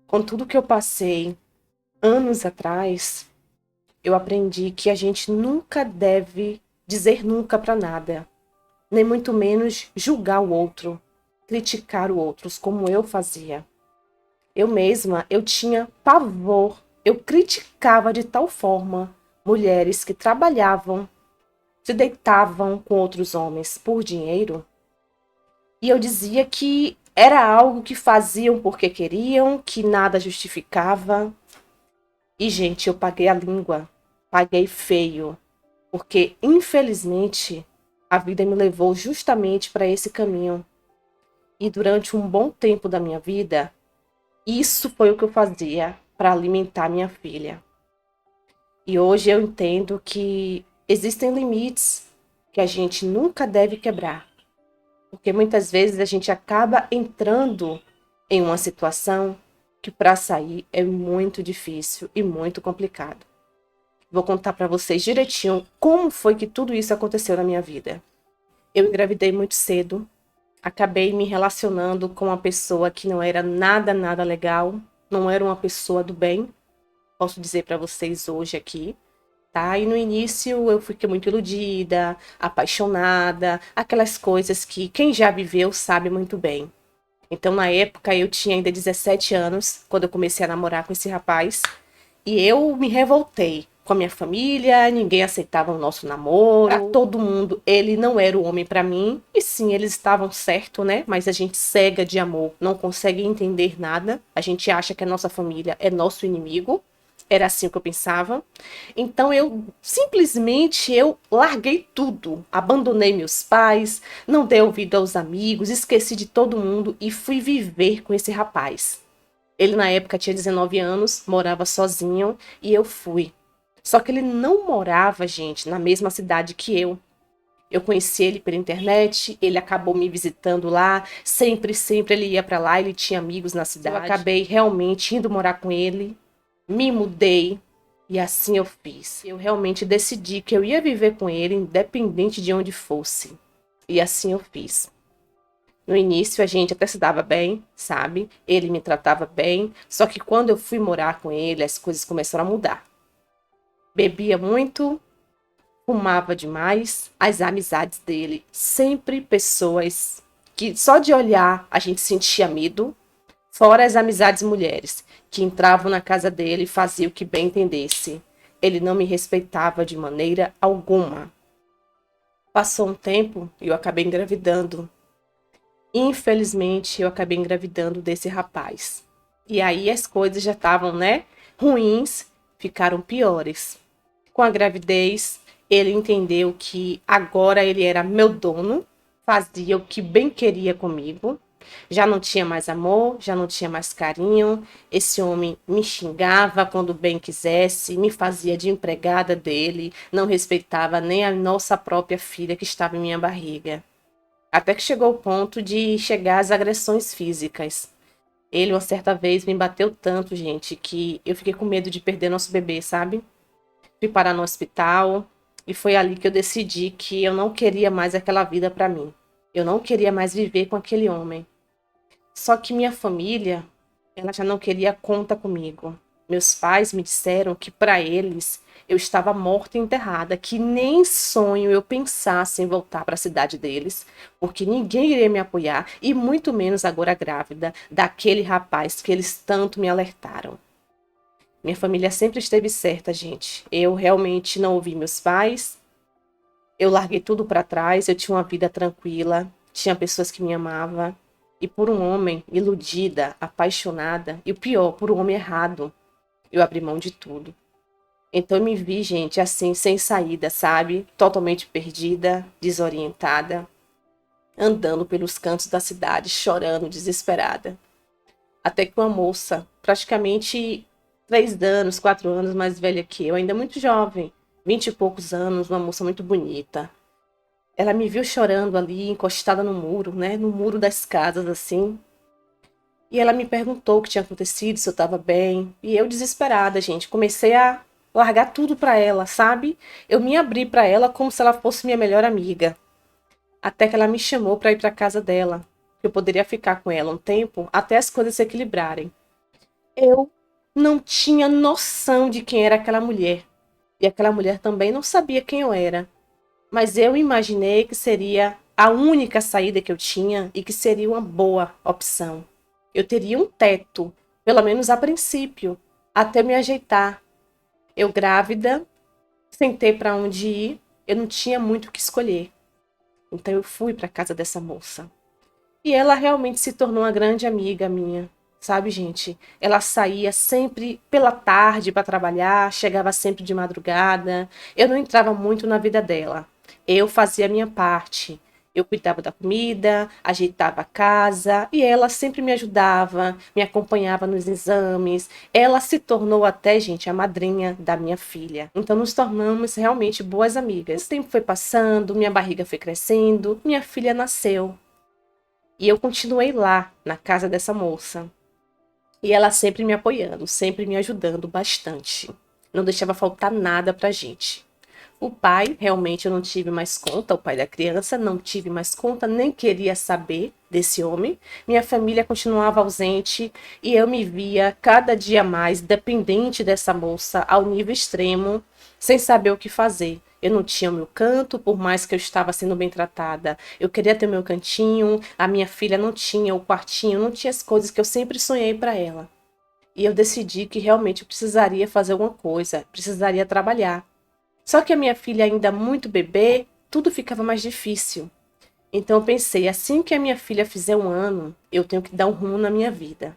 Com tudo que eu passei anos atrás, eu aprendi que a gente nunca deve dizer nunca para nada, nem muito menos julgar o outro, criticar o outro, como eu fazia. Eu mesma, eu tinha pavor, eu criticava de tal forma mulheres que trabalhavam, se deitavam com outros homens por dinheiro, e eu dizia que era algo que faziam porque queriam, que nada justificava. E, gente, eu paguei a língua, paguei feio, porque infelizmente a vida me levou justamente para esse caminho. E durante um bom tempo da minha vida, isso foi o que eu fazia para alimentar minha filha. E hoje eu entendo que existem limites que a gente nunca deve quebrar, porque muitas vezes a gente acaba entrando em uma situação que para sair é muito difícil e muito complicado. Vou contar para vocês direitinho como foi que tudo isso aconteceu na minha vida. Eu engravidei muito cedo, acabei me relacionando com uma pessoa que não era nada legal, não era uma pessoa do bem, posso dizer para vocês hoje aqui, tá? E no início eu fiquei muito iludida, apaixonada, aquelas coisas que quem já viveu sabe muito bem. Então, na época, eu tinha ainda 17 anos, quando eu comecei a namorar com esse rapaz. E eu me revoltei com a minha família, ninguém aceitava o nosso namoro. Pra todo mundo, ele não era o homem pra mim. E sim, eles estavam certo, né? Mas a gente cega de amor, não consegue entender nada. A gente acha que a nossa família é nosso inimigo. Era assim que eu pensava. Então eu simplesmente eu larguei tudo, abandonei meus pais, não dei ouvido aos amigos, esqueci de todo mundo e fui viver com esse rapaz. Ele na época tinha 19 anos, morava sozinho e eu fui. Só que ele não morava, gente, na mesma cidade que eu. Eu conheci ele pela internet, ele acabou me visitando lá, sempre ele ia para lá, ele tinha amigos na cidade. Eu acabei realmente indo morar com ele, me mudei e assim eu fiz. Eu realmente decidi que eu ia viver com ele, independente de onde fosse. E assim eu fiz. No início a gente até se dava bem, sabe? Ele me tratava bem, só que quando eu fui morar com ele, as coisas começaram a mudar. Bebia muito, fumava demais, as amizades dele, sempre pessoas que só de olhar a gente sentia medo, fora as amizades mulheres, que entravam na casa dele e faziam o que bem entendesse. Ele não me respeitava de maneira alguma. Passou um tempo e eu acabei engravidando. Infelizmente, eu acabei engravidando desse rapaz. E aí as coisas já estavam, né, ruins, ficaram piores. Com a gravidez, ele entendeu que agora ele era meu dono, fazia o que bem queria comigo. Já não tinha mais amor, já não tinha mais carinho. Esse homem me xingava quando bem quisesse, me fazia de empregada dele, não respeitava nem a nossa própria filha que estava em minha barriga. Até que chegou o ponto de chegar às agressões físicas. Ele, uma certa vez, me bateu tanto, gente, que eu fiquei com medo de perder nosso bebê, sabe? Fui parar no hospital e foi ali que eu decidi que eu não queria mais aquela vida para mim. Eu não queria mais viver com aquele homem. Só que minha família, ela já não queria conta comigo. Meus pais me disseram que para eles eu estava morta e enterrada, que nem sonho eu pensasse em voltar para a cidade deles, porque ninguém iria me apoiar e muito menos agora grávida daquele rapaz que eles tanto me alertaram. Minha família sempre esteve certa, gente. Eu realmente não ouvi meus pais. Eu larguei tudo para trás, eu tinha uma vida tranquila, tinha pessoas que me amavam. E por um homem iludida, apaixonada, e o pior, por um homem errado, eu abri mão de tudo. Então eu me vi, gente, assim, sem saída, sabe? Totalmente perdida, desorientada, andando pelos cantos da cidade, chorando, desesperada. Até que uma moça, praticamente 3 anos, 4 anos mais velha que eu, ainda muito jovem, 20 e poucos anos, uma moça muito bonita. Ela me viu chorando ali, encostada no muro, né? No muro das casas, assim. E ela me perguntou o que tinha acontecido, se eu estava bem. E eu, desesperada, gente, comecei a largar tudo para ela, sabe? Eu me abri para ela como se ela fosse minha melhor amiga. Até que ela me chamou para ir para casa dela. Eu poderia ficar com ela um tempo até as coisas se equilibrarem. Eu não tinha noção de quem era aquela mulher. E aquela mulher também não sabia quem eu era. Mas eu imaginei que seria a única saída que eu tinha e que seria uma boa opção. Eu teria um teto, pelo menos a princípio, até me ajeitar. Eu grávida, sem ter para onde ir, eu não tinha muito o que escolher. Então eu fui para casa dessa moça. E ela realmente se tornou uma grande amiga minha. Sabe, gente? Ela saía sempre pela tarde para trabalhar, chegava sempre de madrugada. Eu não entrava muito na vida dela. Eu fazia a minha parte. Eu cuidava da comida, ajeitava a casa e ela sempre me ajudava, me acompanhava nos exames. Ela se tornou até, gente, a madrinha da minha filha. Então nos tornamos realmente boas amigas. O tempo foi passando, minha barriga foi crescendo, minha filha nasceu. E eu continuei lá, na casa dessa moça. E ela sempre me apoiando, sempre me ajudando bastante. Não deixava faltar nada pra gente. O pai, realmente eu não tive mais conta, o pai da criança, não tive mais conta, nem queria saber desse homem. Minha família continuava ausente e eu me via cada dia mais dependente dessa moça ao nível extremo, sem saber o que fazer. Eu não tinha o meu canto, por mais que eu estava sendo bem tratada. Eu queria ter o meu cantinho, a minha filha não tinha o quartinho, não tinha as coisas que eu sempre sonhei para ela. E eu decidi que realmente eu precisaria fazer alguma coisa, precisaria trabalhar. Só que a minha filha ainda muito bebê, tudo ficava mais difícil. Então eu pensei, assim que a minha filha fizer 1 ano, eu tenho que dar um rumo na minha vida.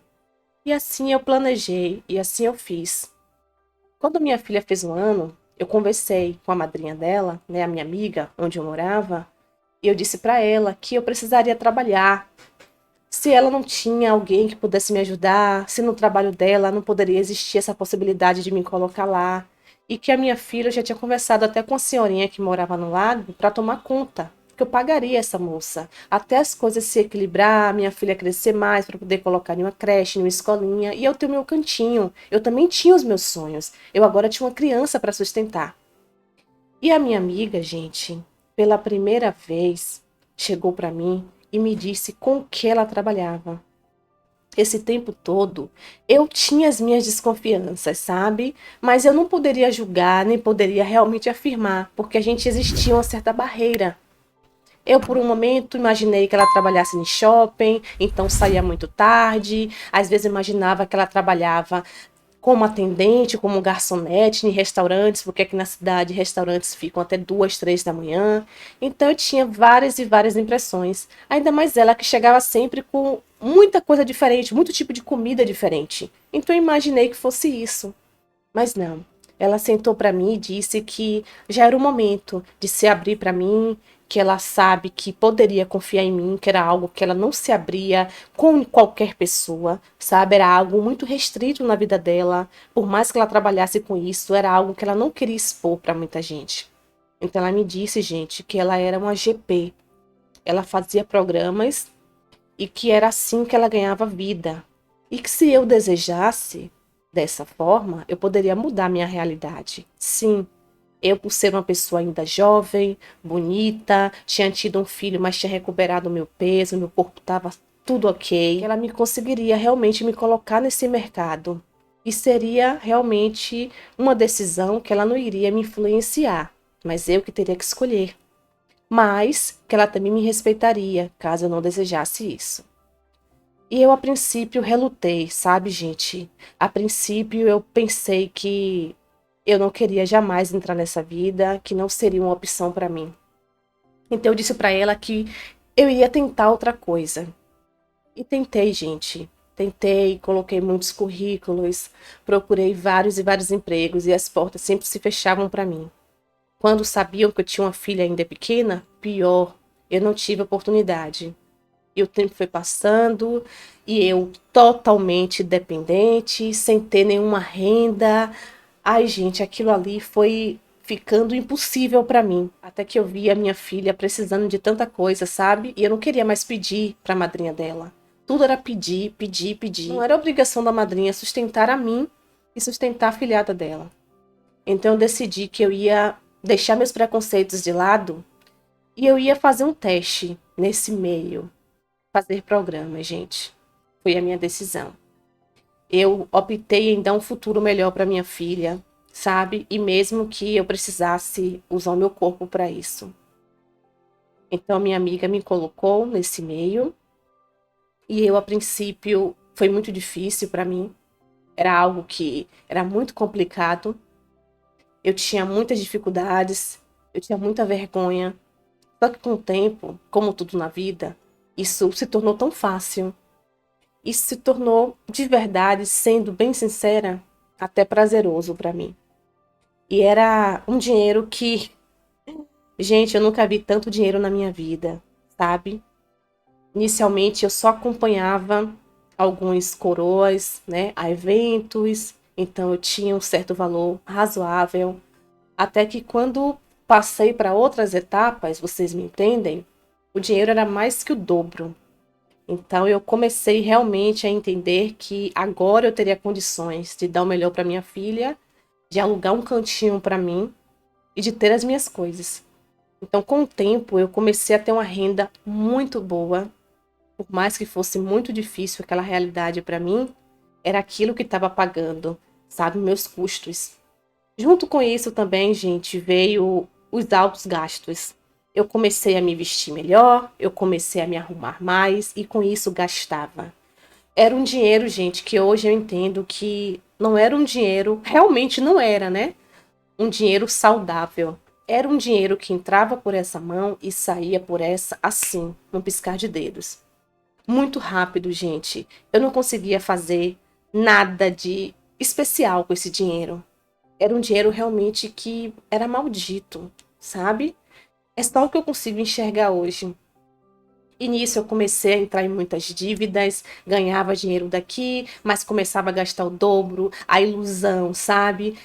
E assim eu planejei, e assim eu fiz. Quando minha filha fez 1 ano, eu conversei com a madrinha dela, né, a minha amiga, onde eu morava, e eu disse para ela que eu precisaria trabalhar. Se ela não tinha alguém que pudesse me ajudar, se no trabalho dela não poderia existir essa possibilidade de me colocar lá. E que a minha filha já tinha conversado até com a senhorinha que morava no lago para tomar conta, que eu pagaria essa moça. Até as coisas se equilibrar, minha filha crescer mais para poder colocar em uma creche, em uma escolinha, e eu ter o meu cantinho. Eu também tinha os meus sonhos. Eu agora tinha uma criança para sustentar. E a minha amiga, gente, pela primeira vez, chegou para mim e me disse com o que ela trabalhava. Esse tempo todo, eu tinha as minhas desconfianças, sabe? Mas eu não poderia julgar, nem poderia realmente afirmar, porque a gente existia uma certa barreira. Eu, por um momento, imaginei que ela trabalhasse em shopping, então saía muito tarde. Às vezes, imaginava que ela trabalhava como atendente, como garçonete em restaurantes, porque aqui na cidade restaurantes ficam até 2, 3 da manhã. Então eu tinha várias e várias impressões. Ainda mais ela que chegava sempre com muita coisa diferente, muito tipo de comida diferente. Então eu imaginei que fosse isso. Mas não. Ela sentou para mim e disse que já era o momento de se abrir para mim, que ela sabe que poderia confiar em mim, que era algo que ela não se abria com qualquer pessoa, sabe? Era algo muito restrito na vida dela. Por mais que ela trabalhasse com isso, era algo que ela não queria expor para muita gente. Então ela me disse, gente, que ela era uma GP. Ela fazia programas e que era assim que ela ganhava vida. E que se eu desejasse dessa forma, eu poderia mudar minha realidade. Sim, eu, por ser uma pessoa ainda jovem, bonita, tinha tido um filho, mas tinha recuperado o meu peso, meu corpo estava tudo ok, ela me conseguiria realmente me colocar nesse mercado. E seria realmente uma decisão que ela não iria me influenciar, mas eu que teria que escolher. Mas que ela também me respeitaria, caso eu não desejasse isso. E eu, a princípio, relutei, sabe, gente? A princípio, eu pensei que eu não queria jamais entrar nessa vida, que não seria uma opção para mim. Então, eu disse para ela que eu iria tentar outra coisa. E tentei, gente. Tentei, coloquei muitos currículos, procurei vários e vários empregos e as portas sempre se fechavam para mim. Quando sabiam que eu tinha uma filha ainda pequena, pior, eu não tive oportunidade. E o tempo foi passando e eu totalmente dependente, sem ter nenhuma renda. Ai, gente, aquilo ali foi ficando impossível para mim. Até que eu vi a minha filha precisando de tanta coisa, sabe? E eu não queria mais pedir para a madrinha dela. Tudo era pedir, pedir, pedir. Não era obrigação da madrinha sustentar a mim e sustentar a filhada dela. Então eu decidi que eu ia deixar meus preconceitos de lado e eu ia fazer um teste nesse meio. Fazer programa, gente. Foi a minha decisão. Eu optei em dar um futuro melhor para minha filha, sabe? E mesmo que eu precisasse usar o meu corpo para isso. Então, minha amiga me colocou nesse meio e eu, a princípio, foi muito difícil para mim. Era algo que era muito complicado. Eu tinha muitas dificuldades, eu tinha muita vergonha. Só que com o tempo, como tudo na vida, isso se tornou tão fácil. Isso se tornou, de verdade, sendo bem sincera, até prazeroso para mim. E era um dinheiro que, gente, eu nunca vi tanto dinheiro na minha vida, sabe? Inicialmente eu só acompanhava alguns coroas, né, a eventos, então eu tinha um certo valor razoável, até que quando passei para outras etapas, vocês me entendem, o dinheiro era mais que o dobro. Então eu comecei realmente a entender que agora eu teria condições de dar o melhor para minha filha, de alugar um cantinho para mim e de ter as minhas coisas. Então, com o tempo, eu comecei a ter uma renda muito boa. Por mais que fosse muito difícil aquela realidade para mim, era aquilo que estava pagando, sabe, meus custos. Junto com isso também, gente, veio os altos gastos. Eu comecei a me vestir melhor, eu comecei a me arrumar mais e com isso gastava. Era um dinheiro, gente, que hoje eu entendo que não era um dinheiro, realmente não era, né? Um dinheiro saudável. Era um dinheiro que entrava por essa mão e saía por essa assim, num piscar de dedos. Muito rápido, gente. Eu não conseguia fazer nada de especial com esse dinheiro. Era um dinheiro realmente que era maldito, sabe? É só o que eu consigo enxergar hoje. E nisso eu comecei a entrar em muitas dívidas, ganhava dinheiro daqui, mas começava a gastar o dobro, a ilusão, sabe?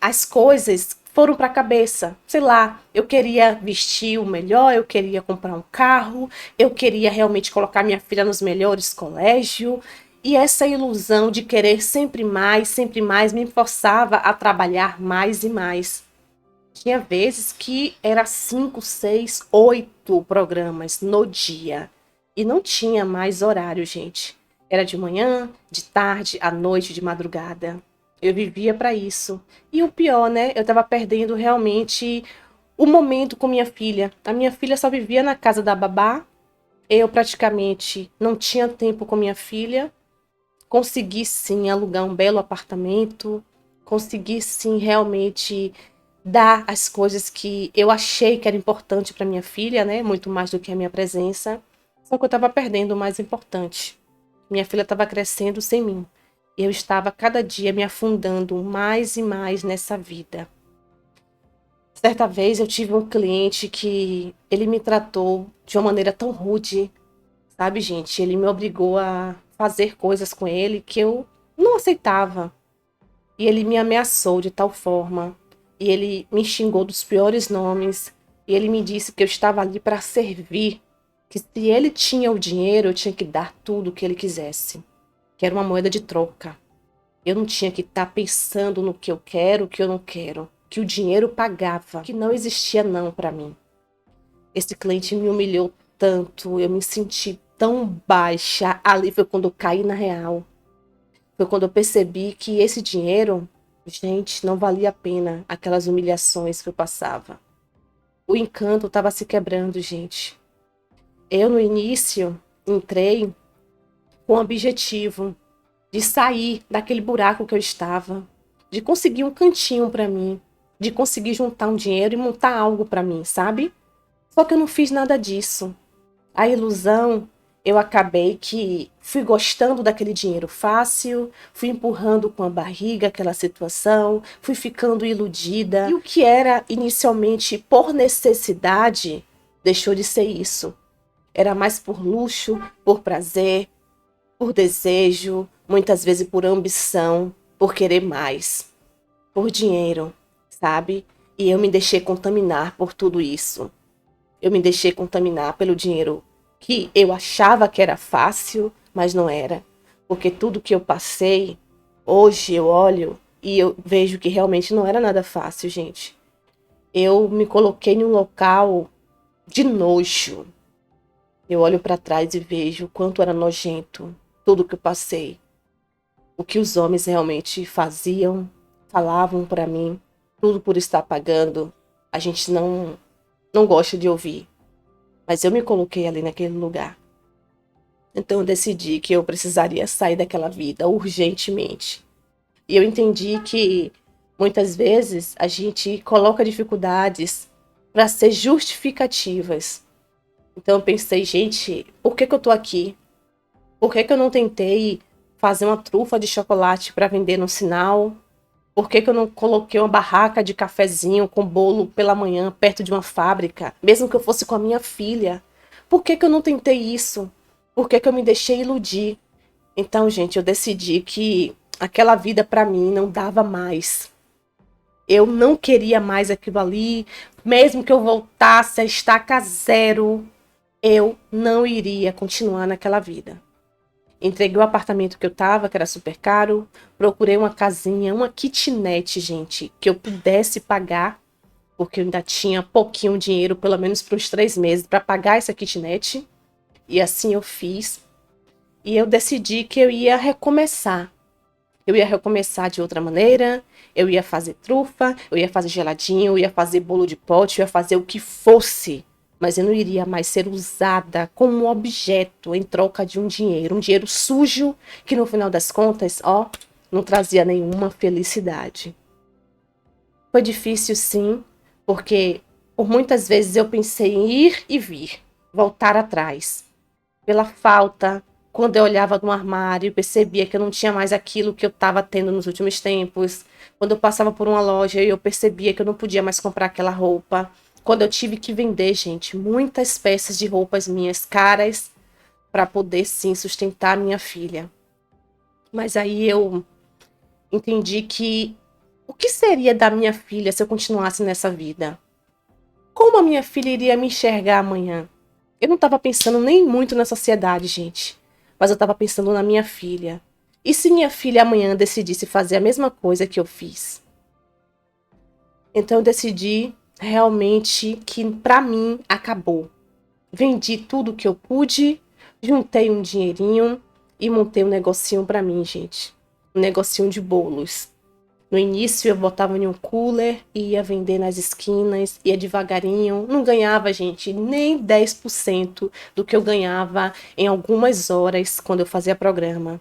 As coisas foram para a cabeça. Sei lá, eu queria vestir o melhor, eu queria comprar um carro, eu queria realmente colocar minha filha nos melhores colégios. E essa ilusão de querer sempre mais, me forçava a trabalhar mais e mais. Tinha vezes que era 5, 6, 8 programas no dia. E não tinha mais horário, gente. Era de manhã, de tarde, à noite, de madrugada. Eu vivia para isso. E o pior, né? Eu estava perdendo realmente o momento com minha filha. A minha filha só vivia na casa da babá. Eu praticamente não tinha tempo com minha filha. Consegui sim alugar um belo apartamento. Consegui sim realmente dar as coisas que eu achei que era importante para minha filha, né? Muito mais do que a minha presença. Só que eu estava perdendo o mais importante. Minha filha estava crescendo sem mim. Eu estava cada dia me afundando mais e mais nessa vida. Certa vez eu tive um cliente que ele me tratou de uma maneira tão rude, sabe, gente? Ele me obrigou a fazer coisas com ele que eu não aceitava. E ele me ameaçou de tal forma. E ele me xingou dos piores nomes. E ele me disse que eu estava ali para servir. Que se ele tinha o dinheiro, eu tinha que dar tudo o que ele quisesse. Que era uma moeda de troca. Eu não tinha que estar pensando no que eu quero, o que eu não quero. Que o dinheiro pagava. Que não existia não para mim. Esse cliente me humilhou tanto. Eu me senti tão baixa. Ali foi quando eu caí na real. Foi quando eu percebi que esse dinheiro, gente, não valia a pena aquelas humilhações que eu passava. O encanto estava se quebrando, gente. Eu, no início, entrei com o objetivo de sair daquele buraco que eu estava, de conseguir um cantinho para mim, de conseguir juntar um dinheiro e montar algo para mim, sabe? Só que eu não fiz nada disso. A ilusão, eu acabei que fui gostando daquele dinheiro fácil, fui empurrando com a barriga aquela situação, fui ficando iludida. E o que era inicialmente por necessidade, deixou de ser isso. Era mais por luxo, por prazer, por desejo, muitas vezes por ambição, por querer mais, por dinheiro, sabe? E eu me deixei contaminar por tudo isso. Eu me deixei contaminar pelo dinheiro que eu achava que era fácil, mas não era. Porque tudo que eu passei, hoje eu olho e eu vejo que realmente não era nada fácil, gente. Eu me coloquei em um local de nojo. Eu olho para trás e vejo o quanto era nojento tudo que eu passei. o que os homens realmente faziam, falavam para mim, tudo por estar pagando, a gente não gosta de ouvir. Mas eu me coloquei ali naquele lugar. Então eu decidi que eu precisaria sair daquela vida urgentemente. E eu entendi que muitas vezes a gente coloca dificuldades para ser justificativas. Então eu pensei, gente, por que eu tô aqui? Por que eu não tentei fazer uma trufa de chocolate para vender no sinal? Por que eu não coloquei uma barraca de cafezinho com bolo pela manhã perto de uma fábrica, mesmo que eu fosse com a minha filha? Por que eu não tentei isso? Por que eu me deixei iludir? Então, gente, eu decidi que aquela vida para mim não dava mais. Eu não queria mais aquilo ali, mesmo que eu voltasse a estaca zero, eu não iria continuar naquela vida. Entreguei o apartamento que eu tava, que era super caro, procurei uma casinha, uma kitnet, gente, que eu pudesse pagar, porque eu ainda tinha pouquinho dinheiro, pelo menos para uns 3 meses, para pagar essa kitnet. E assim eu fiz. E eu decidi que eu ia recomeçar. Eu ia recomeçar de outra maneira, eu ia fazer trufa, eu ia fazer geladinho, eu ia fazer bolo de pote, eu ia fazer o que fosse. Mas eu não iria mais ser usada como um objeto em troca de um dinheiro sujo que no final das contas, ó, não trazia nenhuma felicidade. Foi difícil sim, porque por muitas vezes eu pensei em ir e vir, voltar atrás. Pela falta, quando eu olhava no armário, percebia que eu não tinha mais aquilo que eu estava tendo nos últimos tempos. Quando eu passava por uma loja, eu percebia que eu não podia mais comprar aquela roupa. Quando eu tive que vender, gente, muitas peças de roupas minhas caras para poder sim sustentar minha filha. Mas aí eu entendi que o que seria da minha filha se eu continuasse nessa vida? Como a minha filha iria me enxergar amanhã? Eu não estava pensando nem muito na sociedade, gente. Mas eu estava pensando na minha filha. E se minha filha amanhã decidisse fazer a mesma coisa que eu fiz? Então eu decidi realmente que para mim acabou. Vendi tudo que eu pude, juntei um dinheirinho e montei um negocinho para mim, gente. Um negocinho de bolos. No início eu botava em um cooler e ia vender nas esquinas, ia devagarinho. Não ganhava, gente, nem 10% do que eu ganhava em algumas horas quando eu fazia programa.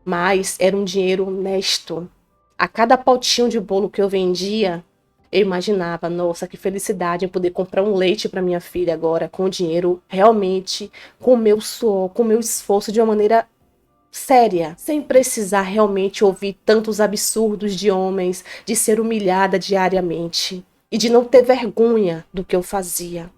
Mas era um dinheiro honesto. A cada potinho de bolo que eu vendia, eu imaginava, nossa, que felicidade em poder comprar um leite para minha filha agora, com o dinheiro realmente, com o meu suor, com o meu esforço de uma maneira séria, sem precisar realmente ouvir tantos absurdos de homens, de ser humilhada diariamente e de não ter vergonha do que eu fazia.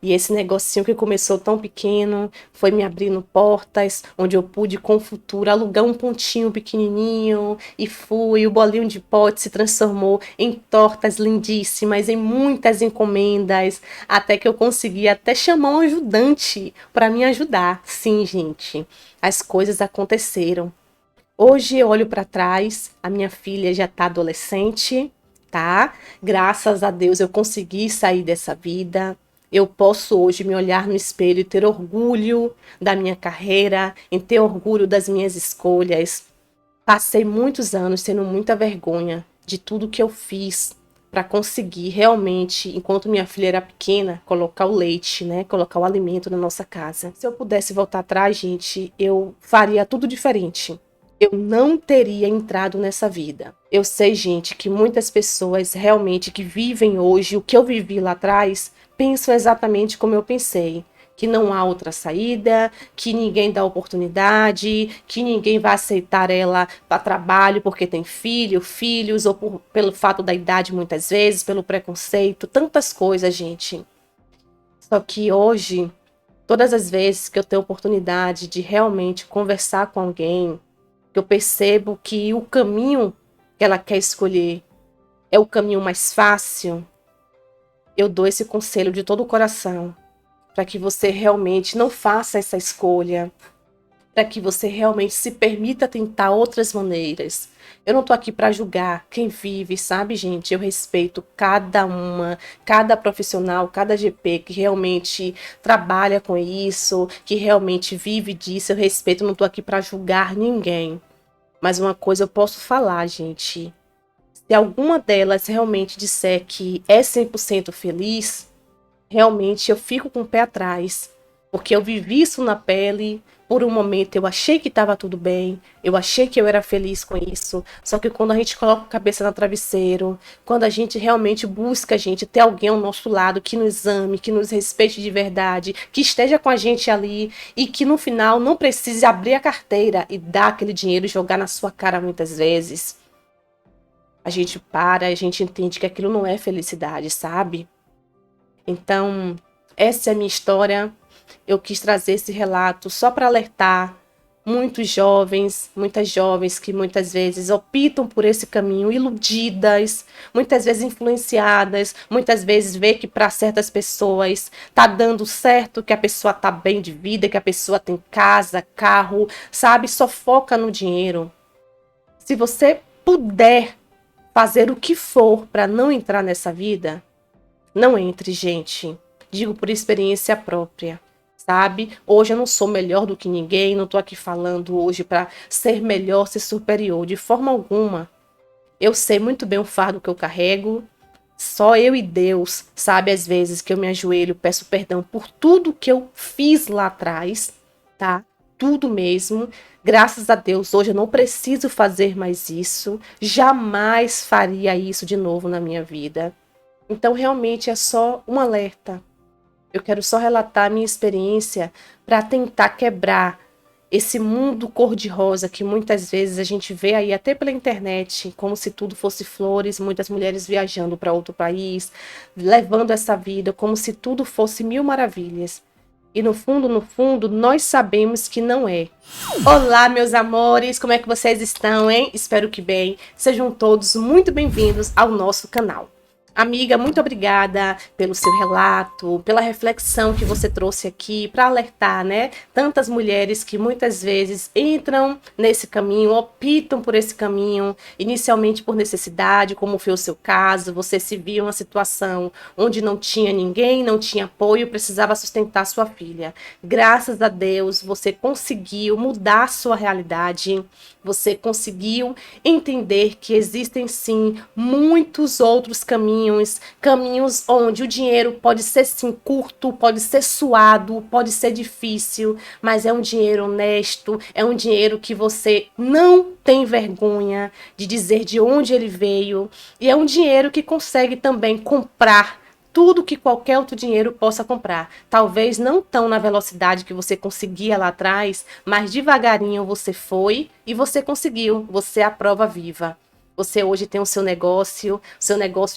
E esse negocinho que começou tão pequeno foi me abrindo portas, onde eu pude com o futuro alugar um pontinho pequenininho e fui. O bolinho de pote se transformou em tortas lindíssimas, em muitas encomendas, até que eu consegui até chamar um ajudante para me ajudar. Sim, gente, as coisas aconteceram. Hoje eu olho para trás, a minha filha já está adolescente, tá? Graças a Deus eu consegui sair dessa vida. Eu posso hoje me olhar no espelho e ter orgulho da minha carreira, em ter orgulho das minhas escolhas. Passei muitos anos tendo muita vergonha de tudo que eu fiz para conseguir realmente, enquanto minha filha era pequena, colocar o leite, né? Colocar o alimento na nossa casa. Se eu pudesse voltar atrás, gente, eu faria tudo diferente. Eu não teria entrado nessa vida. Eu sei, gente, que muitas pessoas realmente que vivem hoje o que eu vivi lá atrás, pensam exatamente como eu pensei. Que não há outra saída, que ninguém dá oportunidade, que ninguém vai aceitar ela para trabalho porque tem filhos, ou pelo fato da idade muitas vezes, pelo preconceito, tantas coisas, gente. Só que hoje, todas as vezes que eu tenho oportunidade de realmente conversar com alguém, que eu percebo que o caminho que ela quer escolher é o caminho mais fácil, eu dou esse conselho de todo o coração, para que você realmente não faça essa escolha, para que você realmente se permita tentar outras maneiras. Eu não tô aqui para julgar quem vive, sabe, gente? Eu respeito cada uma, cada profissional, cada GP que realmente trabalha com isso, que realmente vive disso. Eu respeito, não tô aqui para julgar ninguém. Mas uma coisa eu posso falar, gente. Se alguma delas realmente disser que é 100% feliz, realmente eu fico com o pé atrás. Porque eu vivi isso na pele. Por um momento eu achei que estava tudo bem, eu achei que eu era feliz com isso. Só que quando a gente coloca a cabeça no travesseiro, quando a gente realmente busca, gente, ter alguém ao nosso lado que nos ame, que nos respeite de verdade, que esteja com a gente ali e que no final não precise abrir a carteira e dar aquele dinheiro e jogar na sua cara muitas vezes. A gente para, a gente entende que aquilo não é felicidade, sabe? Então, essa é a minha história. Eu quis trazer esse relato só para alertar muitas jovens que muitas vezes optam por esse caminho iludidas, muitas vezes influenciadas, muitas vezes vê que para certas pessoas tá dando certo, que a pessoa tá bem de vida, que a pessoa tem casa, carro, sabe? Só foca no dinheiro. Se você puder fazer o que for para não entrar nessa vida, não entre, gente. Digo por experiência própria, sabe? Hoje eu não sou melhor do que ninguém, não tô aqui falando hoje para ser melhor, ser superior, de forma alguma. Eu sei muito bem o fardo que eu carrego. Só eu e Deus, sabe, às vezes que eu me ajoelho, peço perdão por tudo que eu fiz lá atrás, tá? Tudo mesmo. Graças a Deus, hoje eu não preciso fazer mais isso. Jamais faria isso de novo na minha vida. Então, realmente é só um alerta. Eu quero só relatar a minha experiência para tentar quebrar esse mundo cor-de-rosa que muitas vezes a gente vê aí até pela internet, como se tudo fosse flores, muitas mulheres viajando para outro país, levando essa vida como se tudo fosse mil maravilhas. E no fundo, nós sabemos que não é. Olá, meus amores, como é que vocês estão, hein? Espero que bem. Sejam todos muito bem-vindos ao nosso canal. Amiga, muito obrigada pelo seu relato, pela reflexão que você trouxe aqui para alertar, né? Tantas mulheres que muitas vezes entram nesse caminho, optam por esse caminho, inicialmente por necessidade, como foi o seu caso. Você se viu em uma situação onde não tinha ninguém, não tinha apoio, precisava sustentar sua filha. Graças a Deus, você conseguiu mudar a sua realidade, você conseguiu entender que existem sim muitos outros caminhos onde o dinheiro pode ser sim curto, pode ser suado, pode ser difícil, mas é um dinheiro honesto, é um dinheiro que você não tem vergonha de dizer de onde ele veio, e é um dinheiro que consegue também comprar tudo que qualquer outro dinheiro possa comprar. Talvez não tão na velocidade que você conseguia lá atrás, mas devagarinho você foi e você conseguiu. Você é a prova viva. Você hoje tem o seu negócio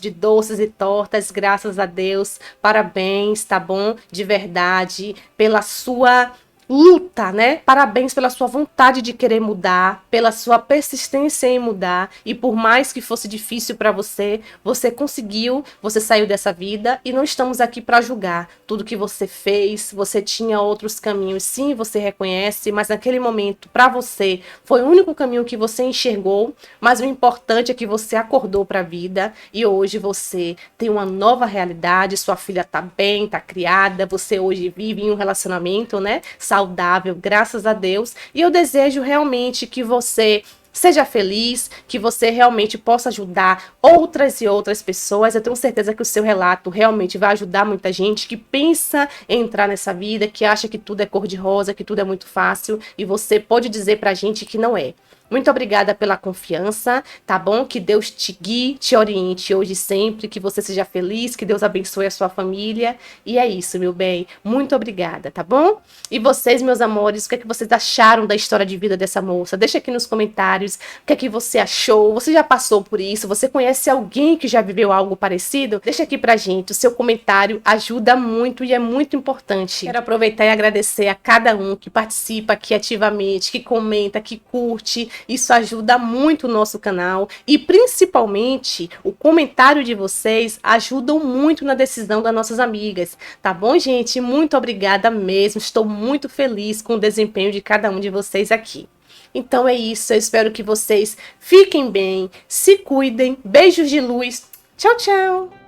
de doces e tortas, graças a Deus. Parabéns, tá bom? De verdade, pela sua luta, né? Parabéns pela sua vontade de querer mudar, pela sua persistência em mudar, e por mais que fosse difícil para você, você conseguiu, você saiu dessa vida e não estamos aqui para julgar tudo que você fez. Você tinha outros caminhos, sim, você reconhece, mas naquele momento para você foi o único caminho que você enxergou, mas o importante é que você acordou para a vida e hoje você tem uma nova realidade, sua filha tá bem, tá criada, você hoje vive em um relacionamento, né? Saudável, graças a Deus, e eu desejo realmente que você seja feliz, que você realmente possa ajudar outras e outras pessoas. Eu tenho certeza que o seu relato realmente vai ajudar muita gente que pensa em entrar nessa vida, que acha que tudo é cor-de-rosa, que tudo é muito fácil, e você pode dizer pra gente que não é. Muito obrigada pela confiança, tá bom? Que Deus te guie, te oriente hoje e sempre, que você seja feliz, que Deus abençoe a sua família. E é isso, meu bem. Muito obrigada, tá bom? E vocês, meus amores, o que é que vocês acharam da história de vida dessa moça? Deixa aqui nos comentários o que é que você achou. Você já passou por isso? Você conhece alguém que já viveu algo parecido? Deixa aqui pra gente. O seu comentário ajuda muito e é muito importante. Quero aproveitar e agradecer a cada um que participa aqui ativamente, que comenta, que curte. Isso ajuda muito o nosso canal e principalmente o comentário de vocês ajudam muito na decisão das nossas amigas, tá bom, gente? Muito obrigada mesmo, estou muito feliz com o desempenho de cada um de vocês aqui. Então é isso, eu espero que vocês fiquem bem, se cuidem, beijos de luz, tchau, tchau!